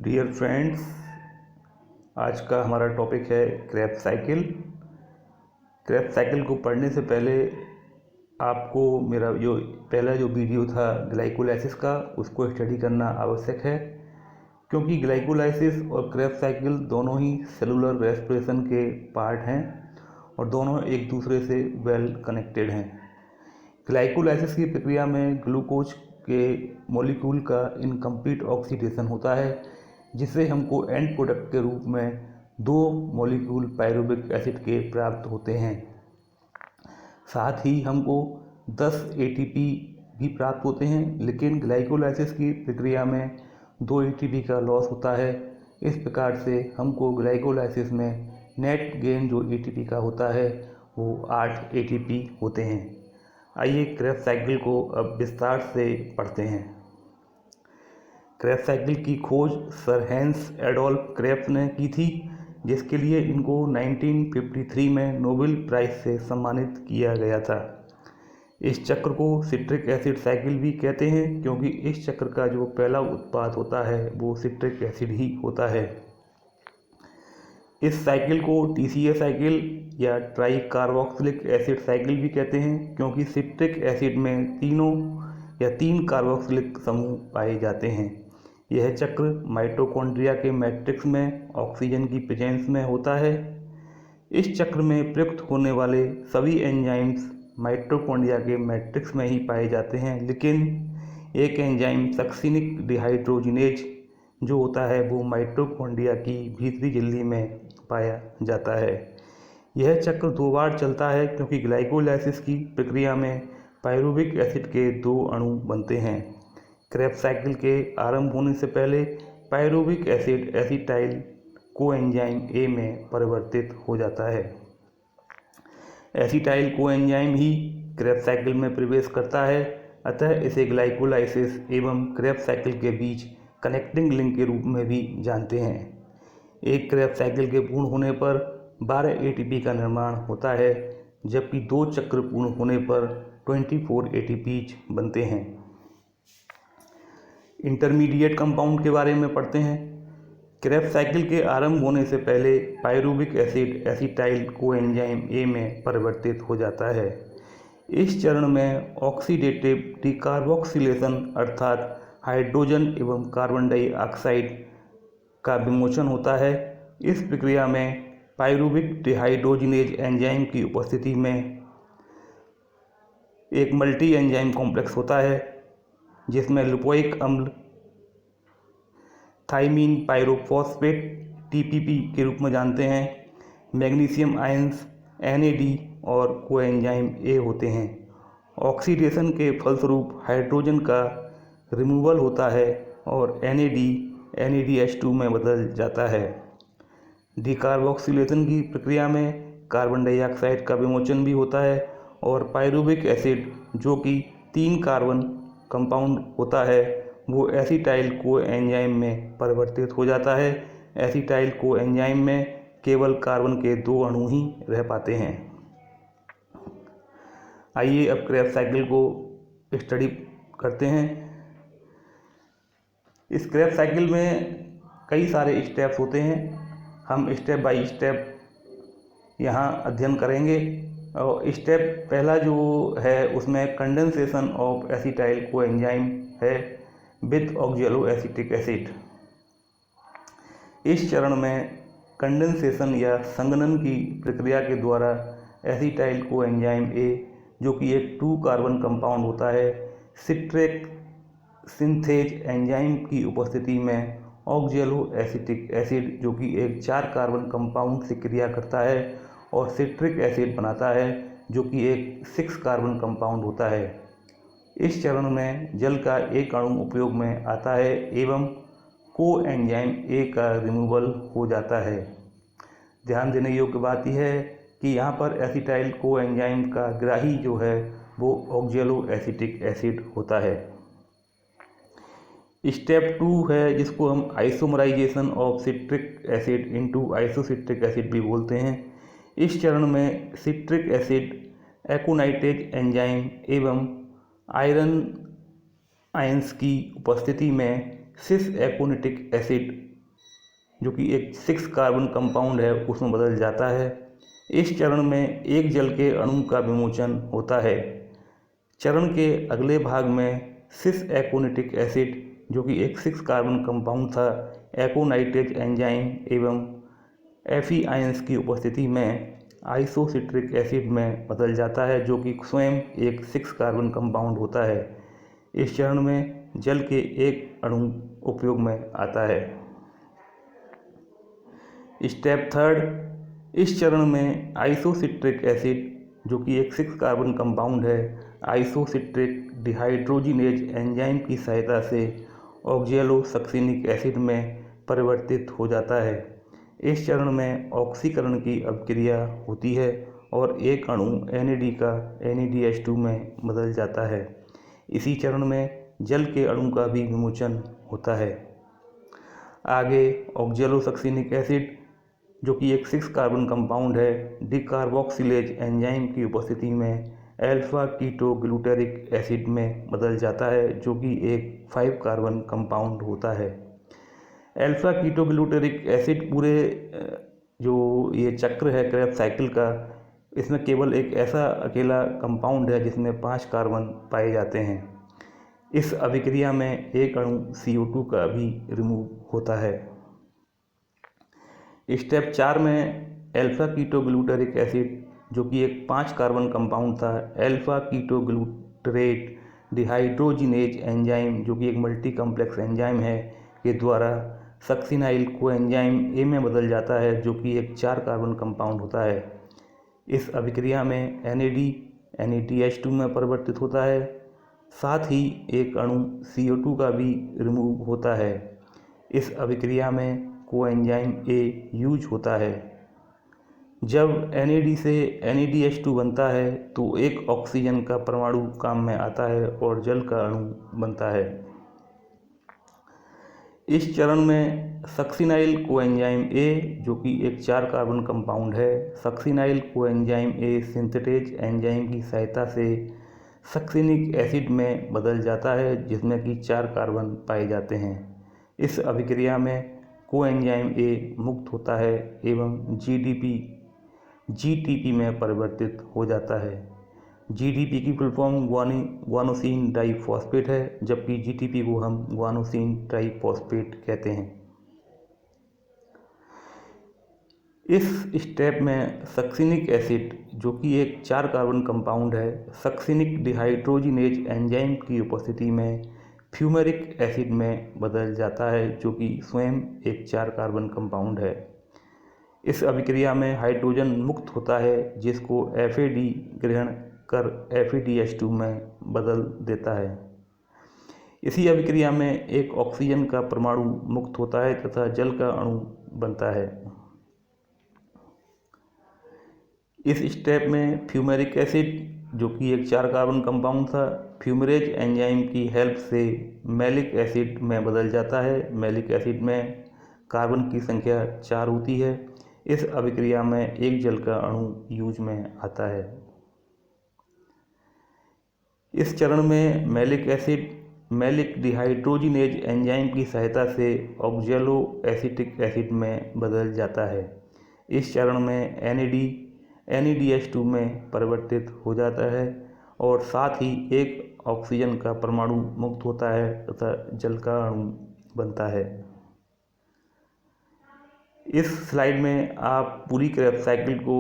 Dear friends, आज का हमारा टॉपिक है क्रेब्स साइकिल। क्रेब्स साइकिल को पढ़ने से पहले आपको मेरा जो पहला वीडियो था ग्लाइकोलाइसिस का, उसको स्टडी करना आवश्यक है, क्योंकि ग्लाइकोलाइसिस और क्रेब्स साइकिल दोनों ही सेलुलर रेस्पिरेशन के पार्ट हैं और दोनों एक दूसरे से वेल कनेक्टेड हैं। ग्लाइकोलाइसिस की प्रक्रिया में ग्लूकोज के मॉलिक्यूल का इनकम्प्लीट ऑक्सीडेशन होता है, जिससे हमको एंड प्रोडक्ट के रूप में 2 मॉलिक्यूल पायरुविक एसिड के प्राप्त होते हैं। साथ ही हमको 10 एटीपी भी प्राप्त होते हैं, लेकिन ग्लाइकोलाइसिस की प्रक्रिया में 2 एटीपी का लॉस होता है। इस प्रकार से हमको ग्लाइकोलाइसिस में नेट गेन जो एटीपी का होता है वो 8 एटीपी होते हैं। आइए क्रेब्स साइकिल को अब विस्तार से पढ़ते हैं। क्रेब्स साइकिल की खोज सर हैंस एडोल्फ क्रेब्स ने की थी, जिसके लिए इनको 1953 में नोबेल प्राइज से सम्मानित किया गया था। इस चक्र को सिट्रिक एसिड साइकिल भी कहते हैं, क्योंकि इस चक्र का जो पहला उत्पाद होता है वो सिट्रिक एसिड ही होता है। इस साइकिल को टीसीए साइकिल या ट्राई कार्बोक्सिलिक एसिड साइकिल भी कहते हैं, क्योंकि सिट्रिक एसिड में 3 कार्बोक्सिलिक समूह पाए जाते हैं। यह चक्र माइटोकॉन्ड्रिया के मैट्रिक्स में ऑक्सीजन की प्रेजेंस में होता है। इस चक्र में प्रयुक्त होने वाले सभी एंजाइम्स माइटोकॉन्ड्रिया के मैट्रिक्स में ही पाए जाते हैं, लेकिन एक एंजाइम सक्सिनिक डिहाइड्रोजिनेज जो होता है वो माइटोकॉन्ड्रिया की भीतरी झिल्ली में पाया जाता है। यह चक्र 2 बार चलता है, क्योंकि ग्लाइकोलाइसिस की प्रक्रिया में पायरुविक एसिड के 2 अणु बनते हैं। क्रेब्स साइकिल के आरंभ होने से पहले pyruvic acid acetyl coenzyme A में परिवर्तित हो जाता है। एसिटाइल कोएंजाइम ही क्रेब्स साइकिल में प्रवेश करता है, अतः इसे ग्लाइकोलाइसिस एवं क्रेब्स साइकिल के बीच कनेक्टिंग लिंक के रूप में भी जानते हैं। एक क्रेब्स साइकिल के पूर्ण होने पर 12 एटीपी का निर्माण होता है, जबकि 2 चक्र पूर्ण होने पर 24 एटीपीज बनते हैं। इंटरमीडिएट कंपाउंड के बारे में पढ़ते हैं। क्रेब्स साइकिल के आरंभ होने से पहले pyruvic acid acetyl coenzyme A में परिवर्तित हो जाता है। इस चरण में ऑक्सीडेटिव डिकार्बोक्सिलेशन अर्थात हाइड्रोजन एवं कार्बन डाइऑक्साइड का विमोचन होता है। इस प्रक्रिया में पायरुविक डिहाइड्रोजिनेज एंजाइम की उपस्थिति में एक मल्टी एंजाइम कॉम्प्लेक्स होता है, जिसमें लिपोइक अम्ल थाइमीन पायरोफॉस्फेट टीपीपी के रूप में जानते हैं, मैग्नीशियम आयंस एनएडी और कोएंजाइम ए होते हैं। ऑक्सीडेशन के फलस्वरूप हाइड्रोजन का रिमूवल होता है और NADH2 में बदल जाता है। डिकार्बोक्सिलेशन की प्रक्रिया में कार्बन डाइऑक्साइड का विमोचन भी होता है और पायरुविक एसिड जो कि 3 कार्बन कंपाउंड होता है वो एसिटाइल कोएंजाइम में परिवर्तित हो जाता है। एसिटाइल कोएंजाइम में केवल कार्बन के 2 अणु ही रह पाते हैं। आइए अब क्रेब्स साइकिल को स्टडी करते हैं। इस क्रेब्स साइकिल में कई सारे स्टेप्स होते हैं। हम स्टेप बाय स्टेप यहाँ अध्ययन करेंगे। और स्टेप पहला जो है उसमें कंडेंसेशन ऑफ एसिटाइल कोएंजाइम है विथ ऑक्जेलो एसिटिक एसिड। इस चरण में कंडेंसेशन या संघनन की प्रक्रिया के द्वारा एसिटाइल कोएंजाइम ए जो कि एक 2 कार्बन कंपाउंड होता है, सिट्रिक सिंथेज एंजाइम की उपस्थिति में ऑक्जेलो एसिटिक एसिड जो कि एक 4 कार्बन कंपाउंड से क्रिया करता है और सिट्रिक एसिड बनाता है जो कि एक 6 कार्बन कंपाउंड होता है। इस चरण में जल का एक अणु उपयोग में आता है एवं कोएंजाइम ए का रिमूवल हो जाता है। ध्यान देने योग्य बात यह है कि यहाँ पर एसिटाइल कोएंजाइम का ग्राही जो है वो ऑक्जेलो एसिटिक एसिड होता है। स्टेप 2 है जिसको हम isomerisation of citric acid into isocitric acid भी बोलते हैं। इस चरण में सिट्रिक एसिड एकोनाइटेज एंजाइम एवं आयरन आयंस की उपस्थिति में सिस एकोनिटिक एसिड जो कि एक 6 कार्बन कंपाउंड है उसमें बदल जाता है। इस चरण में एक जल के अणु का विमोचन होता है। चरण के अगले भाग में सिस एकोनिटिक एसिड जो कि एक 6 कार्बन कंपाउंड था, एकोनाइट्रेज एंजाइम एवं Fe आयंस की उपस्थिति में आइसोसिट्रिक एसिड में बदल जाता है, जो कि स्वयं एक 6 कार्बन कंपाउंड होता है। इस चरण में जल के एक अणु उपयोग में आता है। स्टेप थर्ड, इस चरण में आइसोसिट्रिक एसिड जो कि एक 6 कार्बन कंपाउंड है, आइसोसिट्रिक डिहाइड्रोजिनेज एंजाइम की सहायता से ऑक्जेलोसक्सिनिक एसिड में परिवर्तित हो जाता है। इस चरण में ऑक्सीकरण की अभिक्रिया होती है और एक अणु NAD का NADH2 में बदल जाता है। इसी चरण में जल के अणु का भी विमोचन होता है। आगे ऑक्जेलोसक्सिनिक एसिड जो कि एक 6 कार्बन कंपाउंड है, डिकार्बोक्सिलेज एंजाइम की उपस्थिति में अल्फा कीटोग्लूटेरिक एसिड में बदल जाता है, जो कि एक 5 कार्बन कंपाउंड होता है। अल्फा कीटोग्लूटेरिक एसिड पूरे जो ये चक्र है क्रेब्स साइकिल का, इसमें केवल एक ऐसा अकेला कंपाउंड है जिसमें 5 कार्बन पाए जाते हैं। इस अभिक्रिया में एक अणु CO2 का भी रिमूव होता है। स्टेप 4 में अल्फा कीटोग्लूटेरिक एसिड जो कि एक 5 कार्बन कंपाउंड था, अल्फा कीटोग्लूटरेट डिहाइड्रोजिनेज एंजाइम जो कि एक मल्टी कॉम्प्लेक्स एंजाइम है के द्वारा सक्सिनाइल कोएंजाइम A में बदल जाता है, जो कि एक 4 कार्बन कंपाउंड होता है। इस अभिक्रिया में NAD NADH2 में परिवर्तित होता है, साथ ही एक अणु CO2 का भी रिमूव होता है। इस अभिक्रिया में कोएंजाइम A यूज होता है। जब NAD से NADH2 बनता है तो एक ऑक्सीजन का परमाणु काम में आता है और जल का अणु बनता है। इस चरण में सक्सिनाइल कोएंजाइम A जो कि एक 4 कार्बन कंपाउंड है, succinyl coenzyme A synthetase enzyme की सहायता से सक्सिनिक एसिड में बदल जाता है, जिसमें कि 4 कार्बन पाए जाते हैं। इस अभिक्रिया में कोएंजाइम A मुक्त होता है एवं GTP में परिवर्तित हो जाता है। GDP की फुल फॉर्म ग्वानोसिन डाइफॉस्फेट है, जबकि GTP को हम ग्वानोसिन ट्राइफॉस्फेट कहते हैं। इस स्टेप में सक्सिनिक एसिड जो कि एक 4 कार्बन कंपाउंड है, सक्सिनिक डिहाइड्रोजिनेज एंजाइम की उपस्थिति में फ्यूमेरिक एसिड में बदल जाता है, जो कि स्वयं एक 4 कार्बन कंपाउंड है। इस अभिक्रिया में हाइड्रोजन मुक्त होता है, जिसको FAD ग्रहण कर FADH2 में बदल देता है। इसी अभिक्रिया में एक ऑक्सीजन का परमाणु मुक्त होता है तथा जल का अणु बनता है। इस स्टेप में फ्यूमेरिक एसिड जो कि एक 4 कार्बन कंपाउंड था, फ्यूमरेज एंजाइम की हेल्प से मैलिक एसिड में बदल जाता है। मैलिक एसिड में कार्बन की संख्या 4 होती है। इस अभिक्रिया में एक जल का अणु यूज में आता है। इस चरण में malic acid malic dehydrogenase enzyme की सहायता से ऑक्जेलो एसिटिक एसिड में बदल जाता है। इस चरण में NADH2 में परिवर्तित हो जाता है और साथ ही एक ऑक्सीजन का परमाणु मुक्त होता है तथा जल का अणु बनता है। इस स्लाइड में आप पूरी क्रेब्स साइकिल को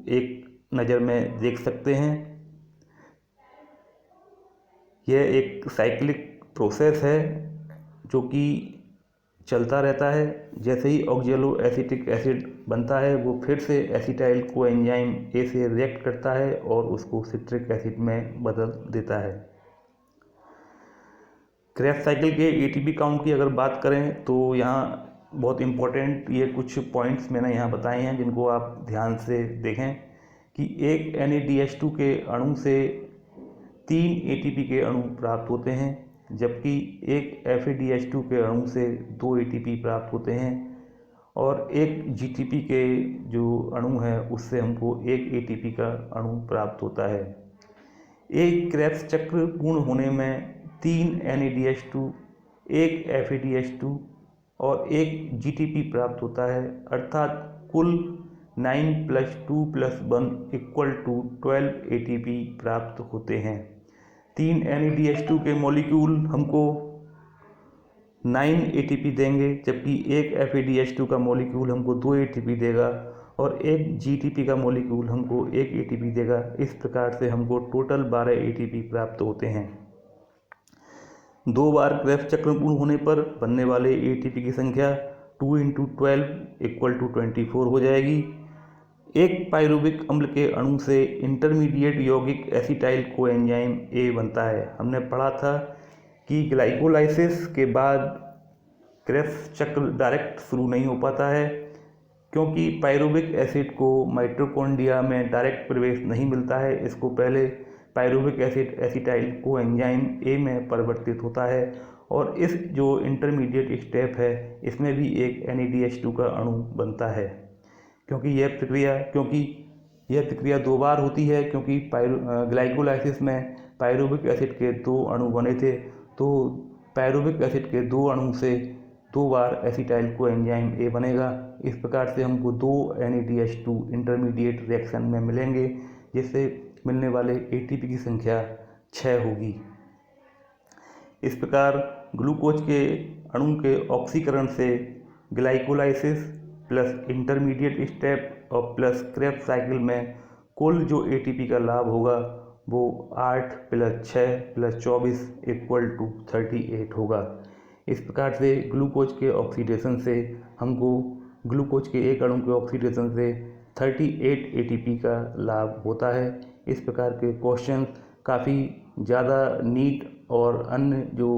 एक नज़र में देख सकते हैं। यह एक साइक्लिक प्रोसेस है जो कि चलता रहता है। जैसे ही ऑक्जेलो एसिटिक एसिड बनता है वो फिर से एसिटाइल कोएंजाइम A से रिएक्ट करता है और उसको सिट्रिक एसिड में बदल देता है। क्रेब्स साइकिल के ATP काउंट की अगर बात करें तो यहाँ बहुत इम्पोर्टेंट ये कुछ पॉइंट्स मैंने यहाँ बताए हैं जिनको आप ध्यान से देखें कि एक NADH2 के अणु से 3 ATP के अणु प्राप्त होते हैं, जबकि एक FADH2 के अणु से 2 ATP प्राप्त होते हैं और एक GTP के जो अणु है उससे हमको 1 ATP का अणु प्राप्त होता है। एक क्रेब्स चक्र पूर्ण होने में 3 NADH2, 1 FADH2 और 1 जीटीपी प्राप्त होता है, अर्थात कुल 9 + 2 + 1 = 12 एटीपी प्राप्त होते हैं। 3 NADH2 के मॉलिक्यूल हमको 9 एटीपी देंगे, जबकि 1 FADH2 का मॉलिक्यूल हमको 2 एटीपी देगा और 1 GTP का मॉलिक्यूल हमको 1 एटीपी देगा। इस प्रकार से हमको टोटल 12 एटीपी प्राप्त होते हैं। 2 बार क्रेब्स चक्र पूर्ण होने पर बनने वाले एटीपी की संख्या 2 × 12 = 24 हो जाएगी। एक पाइरुविक अम्ल के अणु से इंटरमीडिएट यौगिक एसिटाइल कोएंजाइम A बनता है। हमने पढ़ा था कि ग्लाइकोलाइसिस के बाद क्रेब्स चक्र डायरेक्ट शुरू नहीं हो पाता है, क्योंकि पाइरुविक एसिड को माइटोकॉन्ड्रिया में डायरेक्ट प्रवेश नहीं मिलता है। इसको पहले pyruvic acid acetyl coenzyme A में परिवर्तित होता है और इस जो इंटरमीडिएट स्टेप है इसमें भी एक NADH2 का अणु बनता है। क्योंकि यह प्रक्रिया 2 बार होती है, क्योंकि ग्लाइकोलाइसिस में पाइरुविक एसिड के 2 अणु बने थे, तो पाइरुविक एसिड के 2 अणु से 2 बार एसिटाइल कोएंजाइम A बनेगा। इस प्रकार से हमको 2 NADH2 इंटरमीडिएट रिएक्शन में मिलेंगे, जिससे मिलने वाले एटीपी की संख्या 6 होगी। इस प्रकार ग्लूकोज के अणु के ऑक्सीकरण से ग्लाइकोलाइसिस प्लस इंटरमीडिएट स्टेप और प्लस क्रेब्स साइकिल में कुल जो एटीपी का लाभ होगा वो 8 + 6 + 24 = 38 होगा। इस प्रकार से ग्लूकोज के ऑक्सीडेशन से हमको ग्लूकोज के एक अणु के ऑक्सीडेशन से 38 एटीपी का लाभ होता है। इस प्रकार के क्वेश्चन काफ़ी ज़्यादा नीट और अन्य जो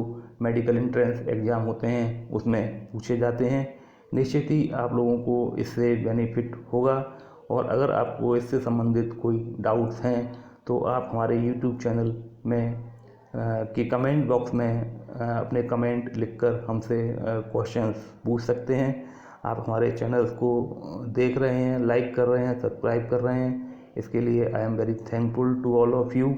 मेडिकल एंट्रेंस एग्ज़ाम होते हैं उसमें पूछे जाते हैं। निश्चित ही आप लोगों को इससे बेनिफिट होगा, और अगर आपको इससे संबंधित कोई डाउट्स हैं तो आप हमारे YouTube चैनल में के कमेंट बॉक्स में अपने कमेंट लिखकर हमसे क्वेश्चंस पूछ सकते हैं। आप हमारे चैनल्स को देख रहे हैं, लाइक कर रहे हैं, सब्सक्राइब कर रहे हैं, इसके लिए I am very thankful to all of you.